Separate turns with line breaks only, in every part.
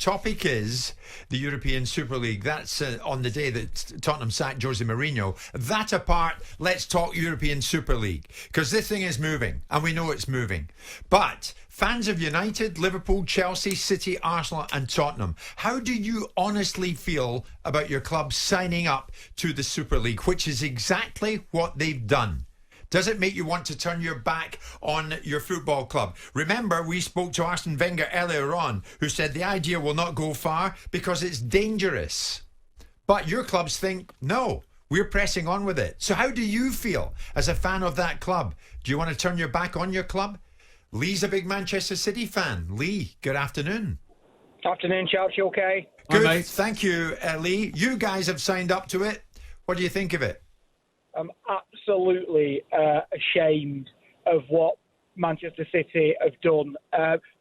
topic is the European Super League. That's on the day that Tottenham sacked Jose Mourinho. That apart, let's talk European Super League, because this thing is moving, and we know it's moving. But fans of United, Liverpool, Chelsea, City, Arsenal and Tottenham, how do you honestly feel about your club signing up to the Super League, which is exactly what they've done? Does it make you want to turn your back on your football club? Remember, we spoke to Arsene Wenger earlier on, who said the idea will not go far because it's dangerous. But your clubs think, no, we're pressing on with it. So how do you feel as a fan of that club? Do you want to turn your back on your club? Lee's a big Manchester City fan. Lee, good afternoon.
Afternoon, Charles. You okay?
Good,
Hi, mate.
thank you, Lee. You guys have signed up to it. What do you think of it?
I'm absolutely ashamed of what Manchester City have done.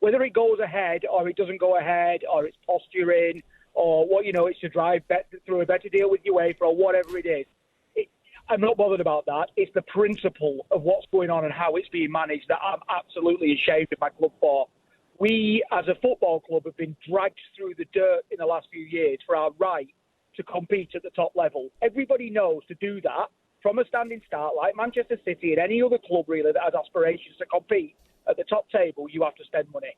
Whether it goes ahead or it doesn't go ahead, or it's posturing, or what it's to drive through a better deal with UEFA or whatever it is. I'm not bothered about that. It's the principle of what's going on and how it's being managed that I'm absolutely ashamed of my club for. We, as a football club, have been dragged through the dirt in the last few years for our right to compete at the top level. Everybody knows to do that from a standing start, like Manchester City and any other club really that has aspirations to compete at the top table, you have to spend money.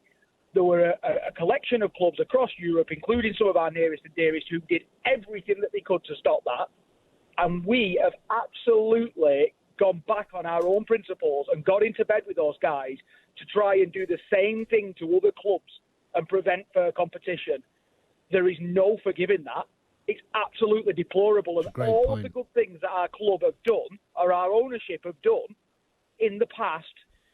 There were a collection of clubs across Europe, including some of our nearest and dearest, who did everything that they could to stop that. And we have absolutely gone back on our own principles and got into bed with those guys to try and do the same thing to other clubs and prevent fair competition. There is no forgiving that. It's absolutely deplorable. And all of the good things that our club have done, or our ownership have done in the past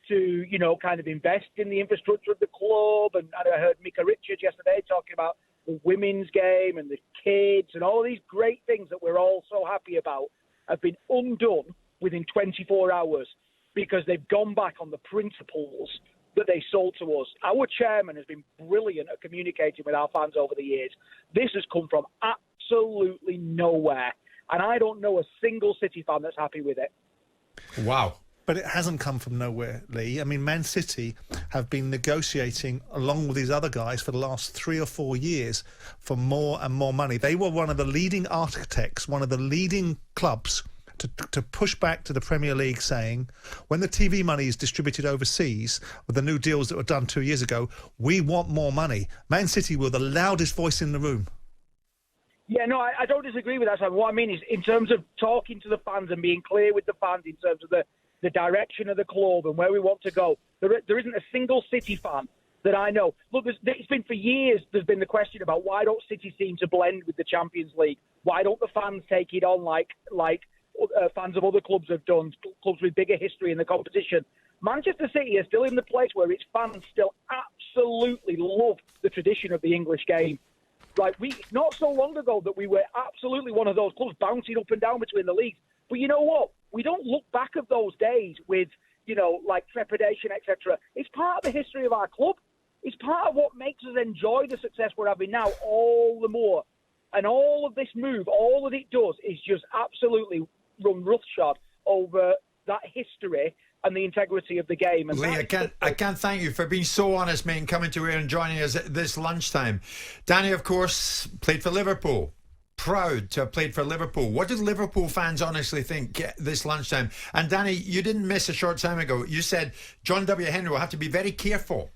to, kind of invest in the infrastructure of the club. And I heard Mika Richards yesterday talking about the women's game and the kids and all these great things that we're all so happy about have been undone within 24 hours because they've gone back on the principles that they sold to us. Our chairman has been brilliant at communicating with our fans over the years. This has come from absolutely nowhere. And I don't know a single City fan that's happy with it.
Wow.
But it hasn't come from nowhere, Lee. I mean, Man City have been negotiating along with these other guys for the last 3 or 4 years for more and more money. They were one of the leading architects, one of the leading clubs to push back to the Premier League, saying, when the TV money is distributed overseas with the new deals that were done 2 years ago, we want more money. Man City were the loudest voice in the room.
Yeah, no, I don't disagree with that. So what I mean is, in terms of talking to the fans and being clear with the fans in terms of the direction of the club and where we want to go, there isn't a single City fan that I know. Look, it's been for years, there's been the question about why don't City seem to blend with the Champions League? Why don't the fans take it on like fans of other clubs have done, clubs with bigger history in the competition? Manchester City is still in the place where its fans still absolutely love the tradition of the English game. Not so long ago that we were absolutely one of those clubs bouncing up and down between the leagues. But you know what? We don't look back at those days with, trepidation, etc. It's part of the history of our club. It's part of what makes us enjoy the success we're having now all the more. And all of this move, all that it does is just absolutely run roughshod over that history and the integrity of the game. And
Lee, I can't thank you for being so honest, mate, and coming to here and joining us at this lunchtime. Danny, of course, played for Liverpool. Proud to have played for Liverpool. What did Liverpool fans honestly think this lunchtime? And Danny, you didn't miss a short time ago. You said John W. Henry will have to be very careful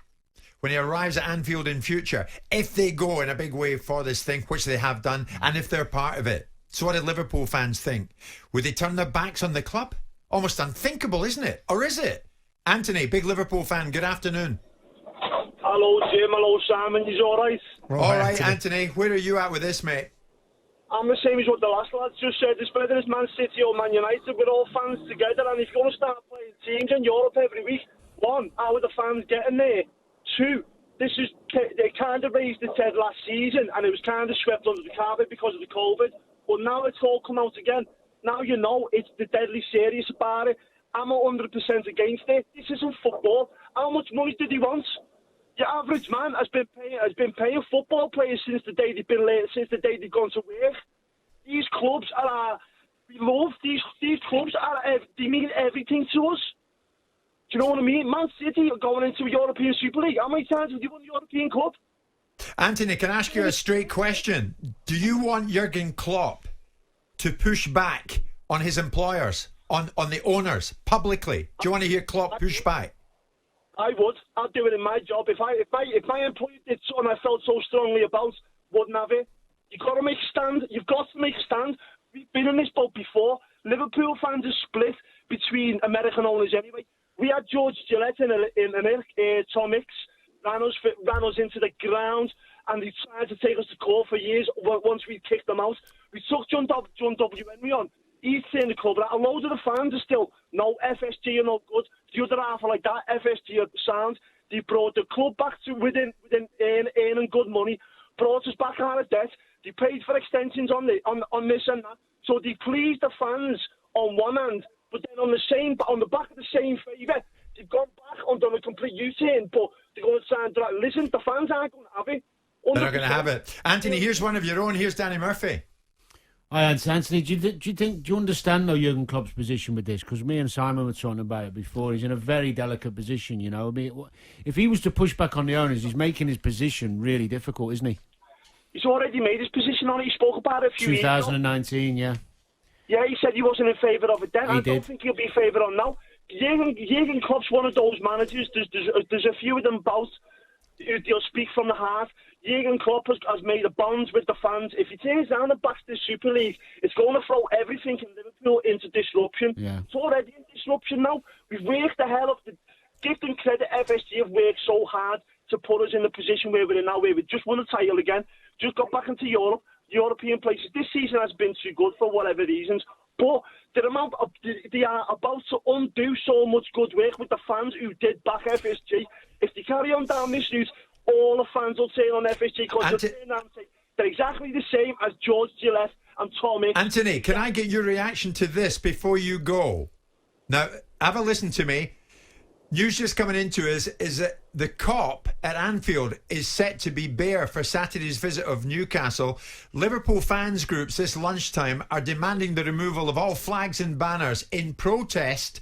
when he arrives at Anfield in future if they go in a big way for this thing, which they have done, and if they're part of it. So what did Liverpool fans think? Would they turn their backs on the club? Almost unthinkable, isn't it? Or is it? Anthony, big Liverpool fan, good afternoon.
Hello, Jim. Hello, Simon. You all right?
All right, Anthony. Where are you at with this, mate?
I'm the same as what the last lads just said. It's whether it's Man City or Man United, we're all fans together. And if you're going to start playing teams in Europe every week, 1, how are the fans getting there? 2, they kind of raised the head last season and it was kind of swept under the carpet because of the COVID. But now it's all come out again. Now you know it's deadly serious about it. I'm 100% against it. This isn't football. How much money did he want? Your average man has been paying football players since the day they've been late, since the day they've gone to work. These clubs we love these clubs. They mean everything to us. Do you know what I mean? Man City are going into a European Super League. How many times have you won the European Cup?
Anthony, can I ask you a straight question? Do you want Jurgen Klopp to push back on his employers, on the owners, publicly? Do you want to hear Klopp push back?
I would. I'd do it in my job. If my employer did something I felt so strongly about, wouldn't have it. You've got to make a stand. You've got to make a stand. We've been in this boat before. Liverpool fans are split between American owners anyway. We had George Gillette in Tom Hicks ran us into the ground, and he tried to take us to court for years once we kicked them out. We took John W. Henry on. He's in the club. A load of the fans are still, no, FSG are no good. The other half are like that, FSG are sound. They brought the club back to within earning good money, brought us back out of debt. They paid for extensions on this and that. So they pleased the fans on one hand, but then on the back of the same favour, they've gone back and done a complete U-turn, but they're going to try and listen, the fans aren't going to have it. 100%.
They're not going to have it. Anthony, here's one of your own. Here's Danny Murphy.
Hi, Anthony. Do you understand though Jurgen Klopp's position with this? Because me and Simon were talking about it before. He's in a very delicate position, you know. I mean, if he was to push back on the owners, he's making his position really difficult, isn't he?
He's already made his position on it. He spoke about it a few years ago.
2019, yeah.
Yeah, he said he wasn't in favour of it then. I don't think he'll be in favour of it now. Jurgen Klopp's one of those managers. There's a few of them both. They'll speak from the heart. Jurgen Klopp has made a bond with the fans. If he turns down and backs the Super League, it's going to throw everything in Liverpool into disruption.
Yeah.
It's already in disruption now. We've worked the hell off. Give them credit. FSG have worked so hard to put us in the position where we're in now, where we just won the title again, just got back into Europe, European places. This season has been too good for whatever reasons. But they are about to undo so much good work with the fans who did back FSG. If they carry on down this route, all the fans will turn on FSG because they'll turn around and say they're exactly the same as George Gillette and Tom Hicks.
Anthony, can I get your reaction to this before you go? Now, have a listen to me. News just coming into us is that the Kop at Anfield is set to be bare for Saturday's visit of Newcastle. Liverpool fans groups this lunchtime are demanding the removal of all flags and banners in protest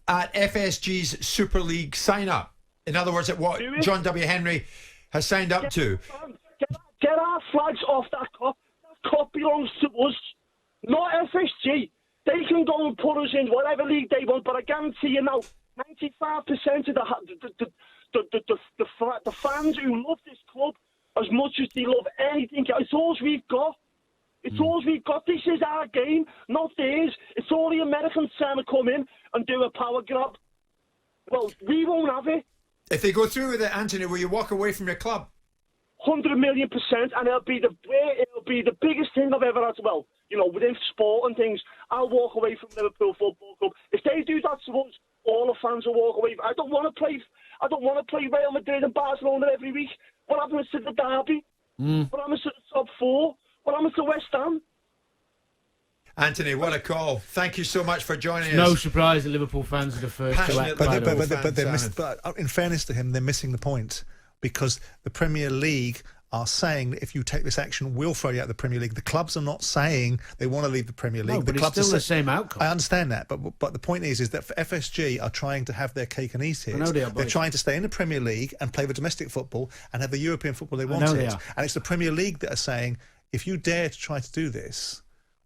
at FSG's Super League sign-up. In other words, at what John W. Henry has signed up to.
Get our flags off that Kop. That Kop belongs to us, not FSG. They can go and put us in whatever league they want, but I guarantee you now, 95% of the fans who love this club as much as they love anything, it's all we've got. It's all we've got. This is our game, not theirs. It's all the Americans trying to come in and do a power grab. Well, we won't have it.
If they go through with it, Anthony, will you walk away from your club?
100 million %, and it'll be the biggest thing I've ever had. Well, you know, within sport and things, I'll walk away from Liverpool Football Club. If they do that to us, all the fans will walk away. I don't want to play Real Madrid and Barcelona every week. What happens to the derby? What happens to the top four? What happens to West Ham?
Anthony, what a call. Thank you so much for joining us.
No surprise that Liverpool fans are the first to
Passionate
act.
But in fairness to him, they're missing the point, because the Premier League are saying that if you take this action, we'll throw you out of the Premier League. The clubs are not saying they want to leave the Premier League.
No, but
the clubs
it's still
are
the same outcome.
I understand that, but the point is that FSG are trying to have their cake and eat it.
I know they are,
They're
boys.
trying to stay in the Premier League and play the domestic football and have the European football they
know
wanted.
they are.
And it's the Premier League that are saying, if you dare to try to do this,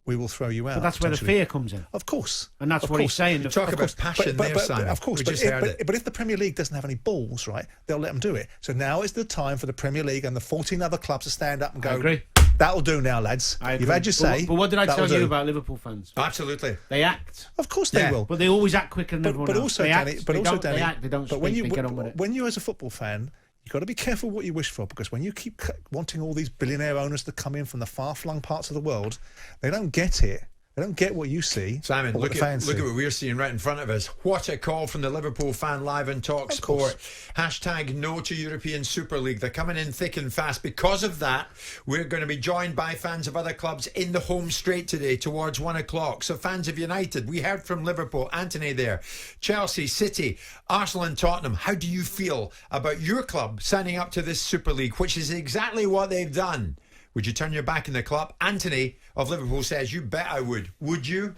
we will throw you out.
But that's where the
potentially.
fear comes in.
Of course.
And that's
Of
what he's
course.
saying.
Talk about passion there, Simon.
Of course,
We
but
just heard it.
if the Premier League doesn't have any balls, right, they'll let them do it. So now is the time for the Premier League and the 14 other clubs to stand up and go,
I agree.
That'll do now, lads.
I
You've
agree.
had your say.
But what did I
That'll
tell you
do."
about Liverpool fans?
Absolutely.
They act.
Of course they
Yeah.
will.
But they always act quicker than everyone
But
else.
also,
They
Danny,
act.
but
They
also,
don't,
Danny,
they act. They don't
but when
speak.
you
They get on with it.
when you as a football fan, you've got to be careful what you wish for, because when you keep wanting all these billionaire owners to come in from the far-flung parts of the world, they don't get it. They don't get what you see.
Simon,
or what
look
the
at
fans see.
what we're seeing right in front of us. What a call from the Liverpool fan live on Talk
Of course.
Sport. Hashtag no to European Super League. They're coming in thick and fast. Because of that, we're going to be joined by fans of other clubs in the home straight today towards 1 o'clock. So fans of United, we heard from Liverpool, Anthony there, Chelsea, City, Arsenal and Tottenham. How do you feel about your club signing up to this Super League, which is exactly what they've done? Would you turn your back on the club? Anthony of Liverpool says, you bet I would. Would you?